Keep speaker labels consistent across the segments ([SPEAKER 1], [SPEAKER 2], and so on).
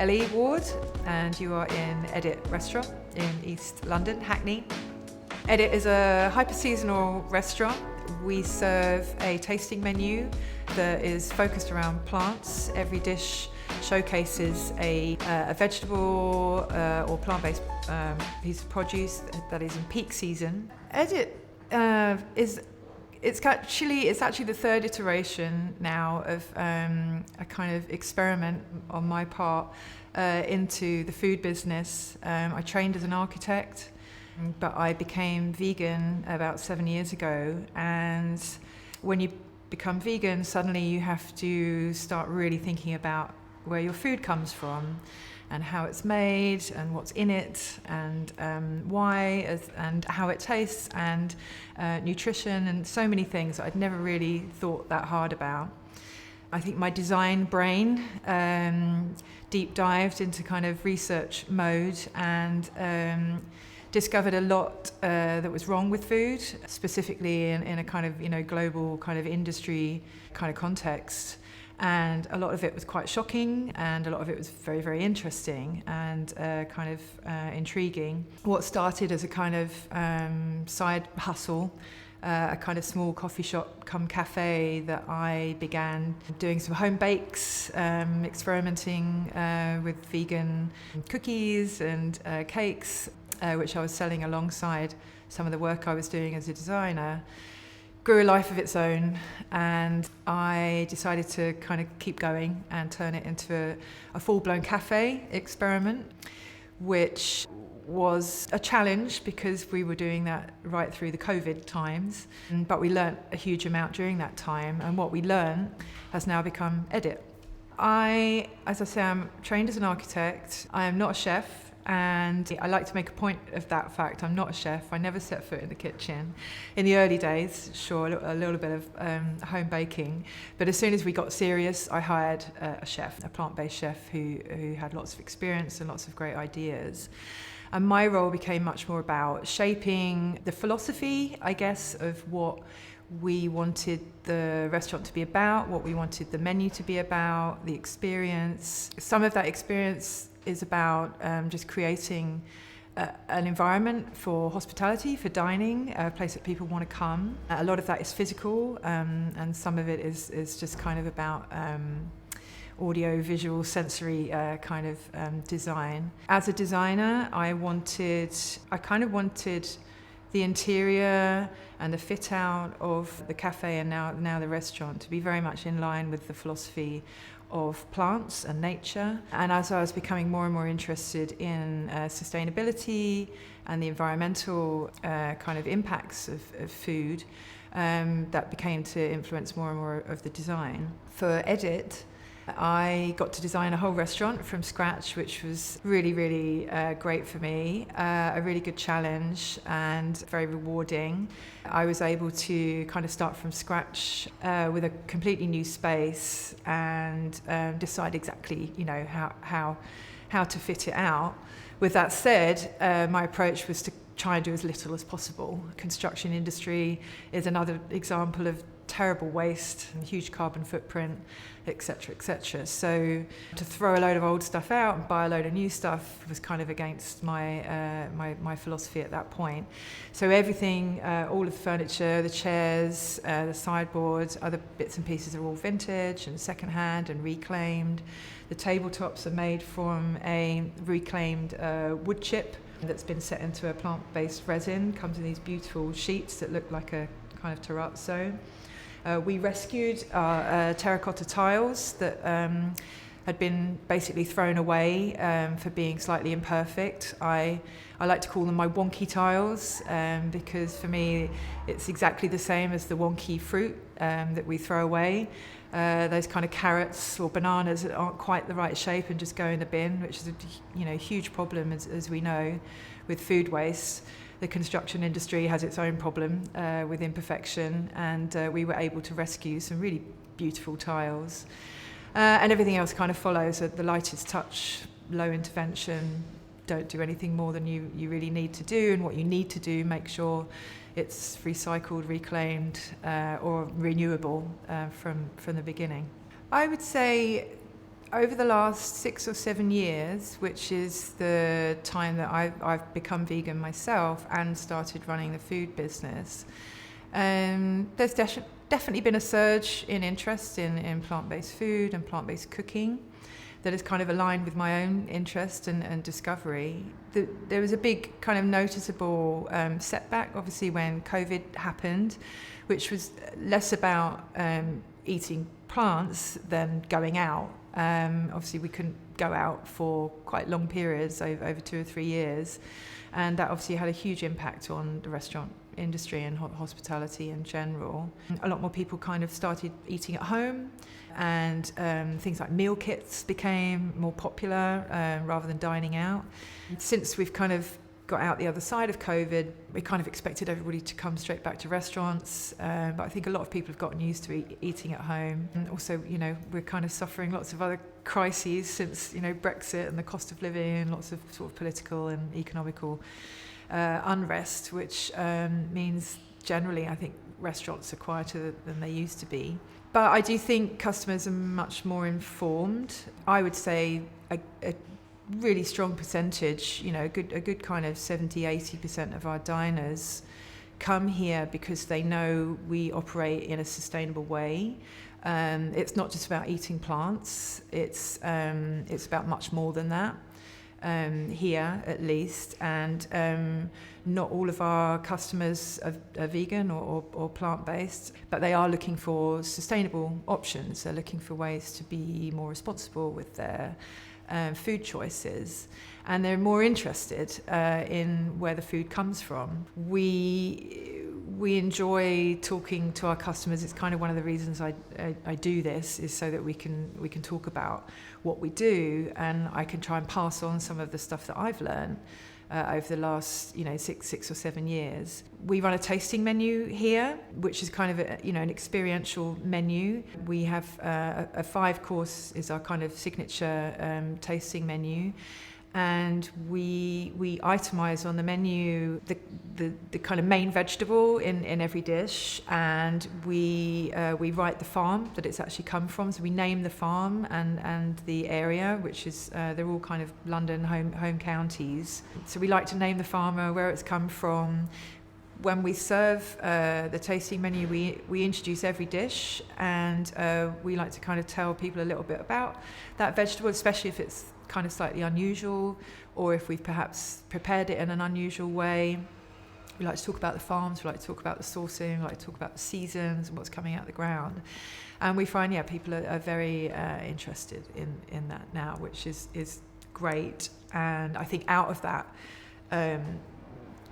[SPEAKER 1] Ellie Ward, and you are in Edit Restaurant in East London, Hackney. Edit is a hyper-seasonal restaurant. We serve a tasting menu that is focused around plants. Every dish showcases a vegetable or plant-based piece of produce that is in peak season. Edit it's actually the third iteration now of a kind of experiment on my part into the food business. I trained as an architect, but I became vegan about 7 years ago. And when you become vegan, suddenly you have to start really thinking about where your food comes from and how it's made and what's in it and why and how it tastes and nutrition and so many things that I'd never really thought that hard about. I think my design brain deep dived into kind of research mode and discovered a lot that was wrong with food, specifically in a kind of global kind of industry kind of context. And a lot of it was quite shocking, and a lot of it was very, very interesting and kind of intriguing. What started as a kind of side hustle, a kind of small coffee shop come cafe, that I began doing some home bakes, experimenting with vegan cookies and cakes, which I was selling alongside some of the work I was doing as a designer, grew a life of its own, and I decided to kind of keep going and turn it into a full-blown cafe experiment, which was a challenge because we were doing that right through the COVID times, but we learnt a huge amount during that time, and what we learned has now become Edit. As I say, I'm trained as an architect. I am not a chef. And I like to make a point of that fact. I'm not a chef. I never set foot in the kitchen. In the early days, sure, a little bit of home baking. But as soon as we got serious, I hired a chef, a plant-based chef who had lots of experience and lots of great ideas. And my role became much more about shaping the philosophy, I guess, of what we wanted the restaurant to be about, what we wanted the menu to be about, the experience. Some of that experience is about just creating an environment for hospitality, for dining, a place that people want to come. A lot of that is physical, and some of it is just kind of about audio, visual, sensory kind of design. As a designer, I kind of wanted the interior and the fit out of the cafe and now the restaurant to be very much in line with the philosophy of plants and nature. And as I was becoming more and more interested in sustainability and the environmental kind of impacts of food, that began to influence more and more of the design. For Edit, I got to design a whole restaurant from scratch, which was really, really great for me, a really good challenge and very rewarding. I was able to kind of start from scratch with a completely new space and decide exactly, how to fit it out. With that said, my approach was to try and do as little as possible. Construction industry is another example of terrible waste, huge carbon footprint, etc., etc. So to throw a load of old stuff out and buy a load of new stuff was kind of against my philosophy at that point. So everything, all of the furniture, the chairs, the sideboards, other bits and pieces are all vintage and secondhand and reclaimed. The tabletops are made from a reclaimed wood chip that's been set into a plant-based resin. Comes in these beautiful sheets that look like a kind of terrazzo. We rescued our terracotta tiles that had been basically thrown away for being slightly imperfect. I like to call them my wonky tiles because for me it's exactly the same as the wonky fruit that we throw away. Those kind of carrots or bananas that aren't quite the right shape and just go in the bin, which is a huge problem as we know with food waste. The construction industry has its own problem with imperfection, and we were able to rescue some really beautiful tiles. And everything else kind of follows at the lightest touch, low intervention, don't do anything more than you really need to do, and what you need to do, make sure it's recycled, reclaimed, or renewable from the beginning. I would say Over the last 6 or 7 years, which is the time that I've become vegan myself and started running the food business, there's definitely been a surge in interest in plant-based food and plant-based cooking that is kind of aligned with my own interest and discovery. There was a big kind of noticeable setback, obviously, when COVID happened, which was less about eating plants than going out. Obviously, we couldn't go out for quite long periods, over 2 or 3 years, and that obviously had a huge impact on the restaurant industry and hospitality in general. A lot more people kind of started eating at home, and things like meal kits became more popular rather than dining out. Since we've kind of got out the other side of COVID, we kind of expected everybody to come straight back to restaurants, but I think a lot of people have gotten used to eating at home. And also, we're kind of suffering lots of other crises since, Brexit and the cost of living, and lots of sort of political and economical unrest, which means generally I think restaurants are quieter than they used to be. But I do think customers are much more informed. I would say a really strong percentage, a good kind of 70-80% of our diners come here because they know we operate in a sustainable way. It's not just about eating plants, it's about much more than that. Here at least, and not all of our customers are vegan or plant-based, but they are looking for sustainable options. They're looking for ways to be more responsible with their food choices, and they're more interested in where the food comes from. We enjoy talking to our customers. It's kind of one of the reasons I do this, is so that we can talk about what we do, and I can try and pass on some of the stuff that I've learned over the last 6 or 7 years. We run a tasting menu here, which is kind of an experiential menu. We have a 5-course is our kind of signature tasting menu. And we itemize on the menu the kind of main vegetable in every dish, and we write the farm that it's actually come from. So we name the farm and the area, which is they're all kind of London home counties. So we like to name the farmer, where it's come from. When we serve the tasting menu, we introduce every dish, and we like to kind of tell people a little bit about that vegetable, especially if it's kind of slightly unusual, or if we've perhaps prepared it in an unusual way. We like to talk about the farms, we like to talk about the sourcing, we like to talk about the seasons and what's coming out of the ground. And we find, people are very interested in that now, which is great. And I think out of that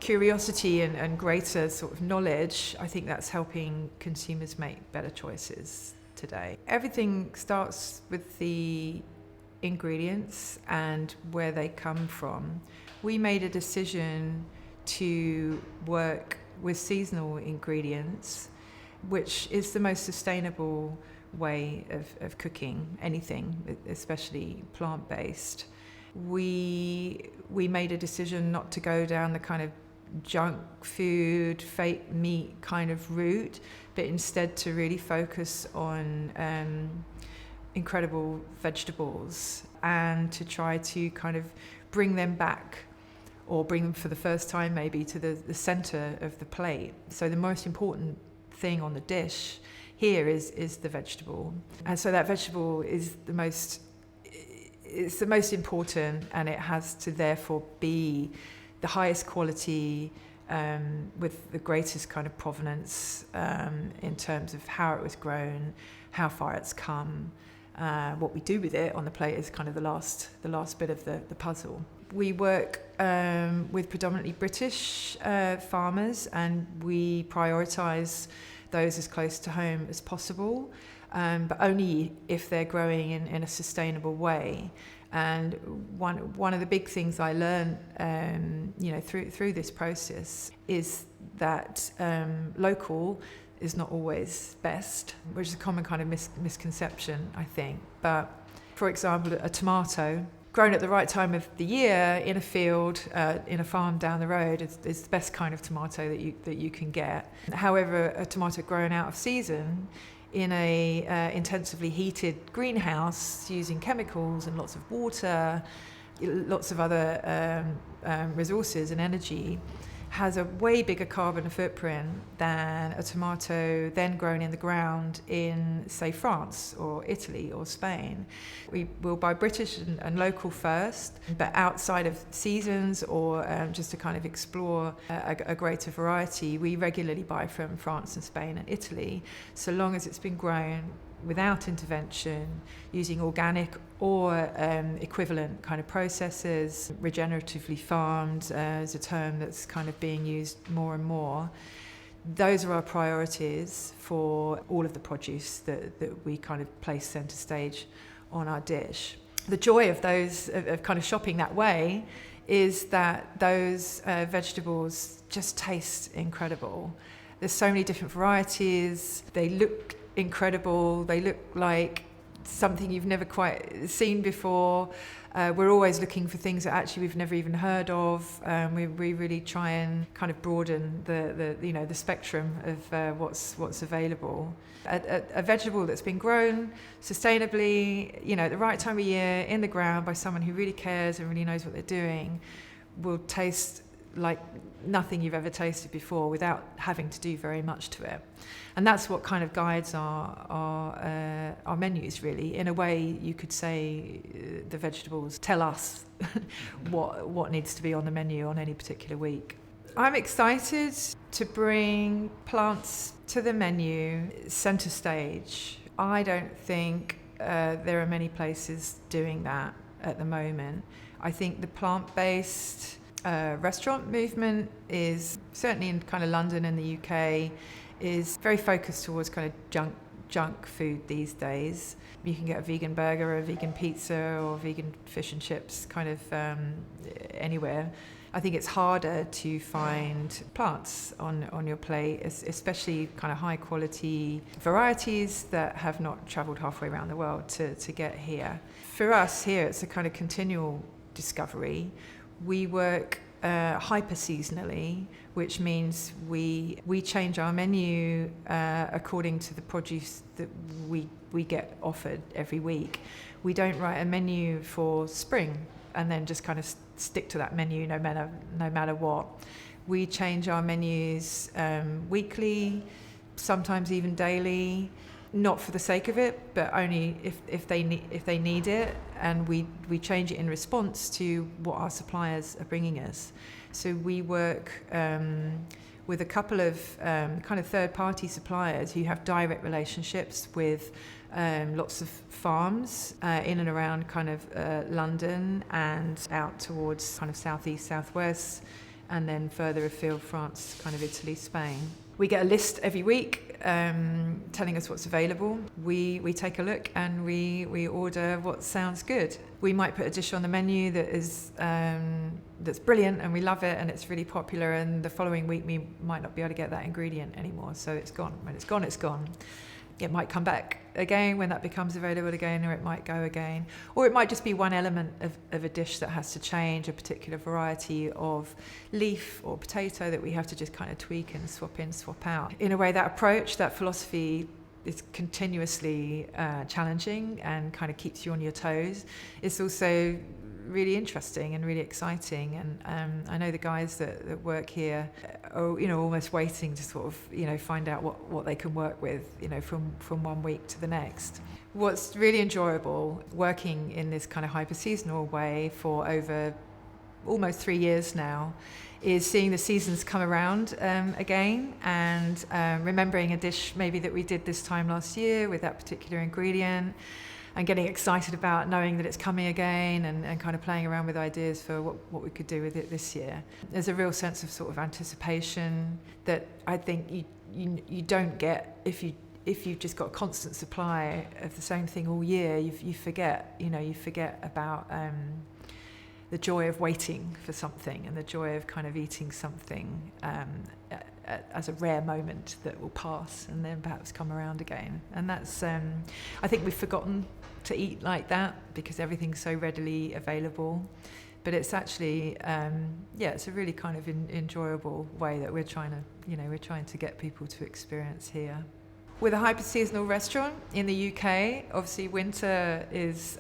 [SPEAKER 1] curiosity and greater sort of knowledge, I think that's helping consumers make better choices today. Everything starts with the ingredients and where they come from. We made a decision to work with seasonal ingredients, which is the most sustainable way of cooking anything, especially plant-based. We made a decision not to go down the kind of junk food, fake meat kind of route, but instead to really focus on incredible vegetables, and to try to kind of bring them back, or bring them for the first time maybe to the center of the plate. So the most important thing on the dish here is the vegetable, and so that vegetable is the most important, and it has to therefore be the highest quality, with the greatest kind of provenance in terms of how it was grown, how far it's come. What we do with it on the plate is kind of the last bit of the puzzle. We work with predominantly British farmers, and we prioritise those as close to home as possible, but only if they're growing in a sustainable way. And one of the big things I learned, through this process, is that local is not always best, which is a common kind of misconception, I think. But for example, a tomato grown at the right time of the year in a field, in a farm down the road, is the best kind of tomato that you can get. However, a tomato grown out of season in a intensively heated greenhouse using chemicals and lots of water, lots of other resources and energy, has a way bigger carbon footprint than a tomato then grown in the ground in, say, France or Italy or Spain. We will buy British and local first, but outside of seasons or just to kind of explore a greater variety, we regularly buy from France and Spain and Italy, so long as it's been grown without intervention, using organic or equivalent kind of processes. Regeneratively farmed is a term that's kind of being used more and more. Those are our priorities for all of the produce that we kind of place centre stage on our dish. The joy of those, of kind of shopping that way, is that those vegetables just taste incredible. There's so many different varieties, they look incredible, they look like something you've never quite seen before. We're always looking for things that actually we've never even heard of. We really try and kind of broaden the spectrum of what's available. A vegetable that's been grown sustainably, at the right time of year, in the ground by someone who really cares and really knows what they're doing, will taste like nothing you've ever tasted before without having to do very much to it. And that's what kind of guides our menus, really. In a way, you could say the vegetables tell us what needs to be on the menu on any particular week. I'm excited to bring plants to the menu centre stage. I don't think there are many places doing that at the moment. I think the plant-based restaurant movement is, certainly in kind of London and the UK, is very focused towards kind of junk food these days. You can get a vegan burger or a vegan pizza or vegan fish and chips kind of anywhere. I think it's harder to find plants on your plate, especially kind of high quality varieties that have not travelled halfway around the world to get here. For us here, it's a kind of continual discovery. We work hyper seasonally, which means we change our menu according to the produce that we get offered every week. We don't write a menu for spring and then just kind of stick to that menu no matter what. We change our menus weekly, sometimes even daily. Not for the sake of it, but only if they need it, and we change it in response to what our suppliers are bringing us. So we work with a couple of kind of third-party suppliers who have direct relationships with lots of farms in and around kind of London and out towards kind of southeast, southwest, and then further afield, France, kind of Italy, Spain. We get a list every week telling us what's available. We take a look and we order what sounds good. We might put a dish on the menu that is that's brilliant and we love it and it's really popular, and the following week we might not be able to get that ingredient anymore, so it's gone. When it's gone, it's gone. It might come back again when that becomes available again, or it might go again. Or it might just be one element of a dish that has to change, a particular variety of leaf or potato that we have to just kind of tweak and swap in, swap out. In a way, that approach, that philosophy is continuously challenging and kind of keeps you on your toes. It's also really interesting and really exciting, and I know the guys that work here are almost waiting to sort of find out what they can work with from one week to the next. What's really enjoyable working in this kind of hyper seasonal way for over almost 3 years now is seeing the seasons come around again, and remembering a dish maybe that we did this time last year with that particular ingredient, and getting excited about knowing that it's coming again, and kind of playing around with ideas for what we could do with it this year. There's a real sense of sort of anticipation that I think you don't get if you've just got a constant supply of the same thing all year. You forget about the joy of waiting for something and the joy of kind of eating something as a rare moment that will pass and then perhaps come around again. And that's I think we've forgotten to eat like that because everything's so readily available, but it's actually it's a really kind of enjoyable way that we're trying to get people to experience here. With a hyper-seasonal restaurant in the UK, obviously winter is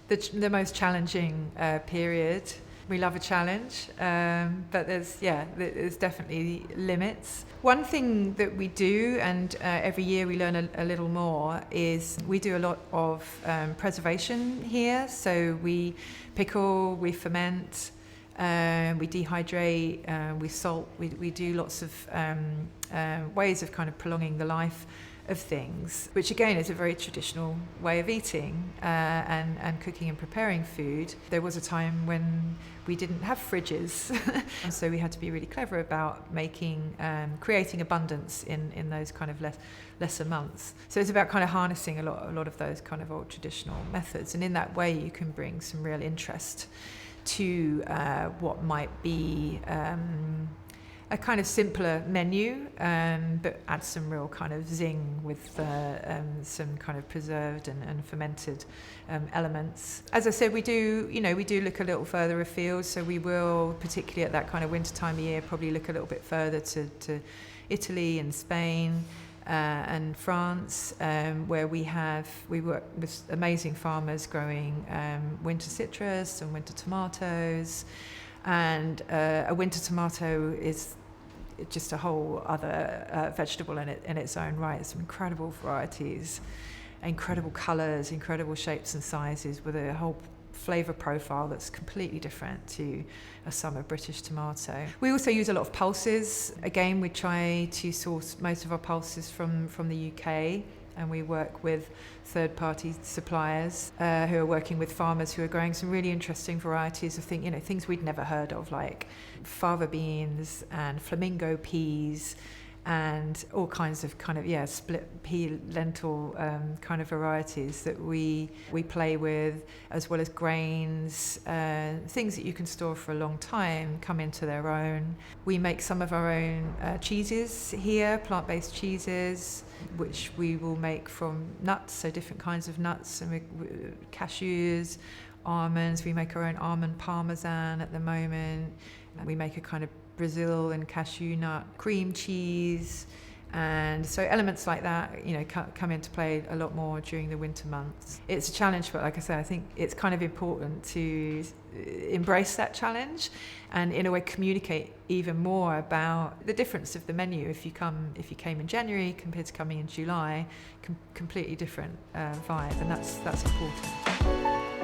[SPEAKER 1] the most challenging period. We love a challenge, but there's definitely limits. One thing that we do, and every year we learn a little more, is we do a lot of preservation here. So we pickle, we ferment, we dehydrate, we salt, we do lots of ways of kind of prolonging the life of things, which again is a very traditional way of eating and cooking and preparing food. There was a time when we didn't have fridges, so we had to be really clever about creating abundance in those kind of lesser months. So it's about kind of harnessing a lot of those kind of old traditional methods, and in that way you can bring some real interest to what might be a kind of simpler menu, but add some real kind of zing with some kind of preserved and fermented elements. As I said, we do look a little further afield, so we will, particularly at that kind of winter time of year, probably look a little bit further to Italy and Spain and France, where we work with amazing farmers growing winter citrus and winter tomatoes. And a winter tomato is just a whole other vegetable in its own right. Some incredible varieties, incredible colours, incredible shapes and sizes, with a whole flavour profile that's completely different to a summer British tomato. We also use a lot of pulses. Again, we try to source most of our pulses from the UK, and we work with third-party suppliers who are working with farmers who are growing some really interesting varieties of things we'd never heard of, like fava beans and flamingo peas, and all kinds of split pea lentil kind of varieties that we play with, as well as grains, things that you can store for a long time come into their own. We make some of our own cheeses here, plant-based cheeses, which we will make from nuts, so different kinds of nuts, and cashews, almonds. We make our own almond parmesan at the moment. We make a kind of Brazil and cashew nut cream cheese, and so elements like that come into play a lot more during the winter months. It's a challenge, but like I say, I think it's kind of important to embrace that challenge and in a way communicate even more about the difference of the menu. If you came in January compared to coming in July, completely different vibe, and that's important.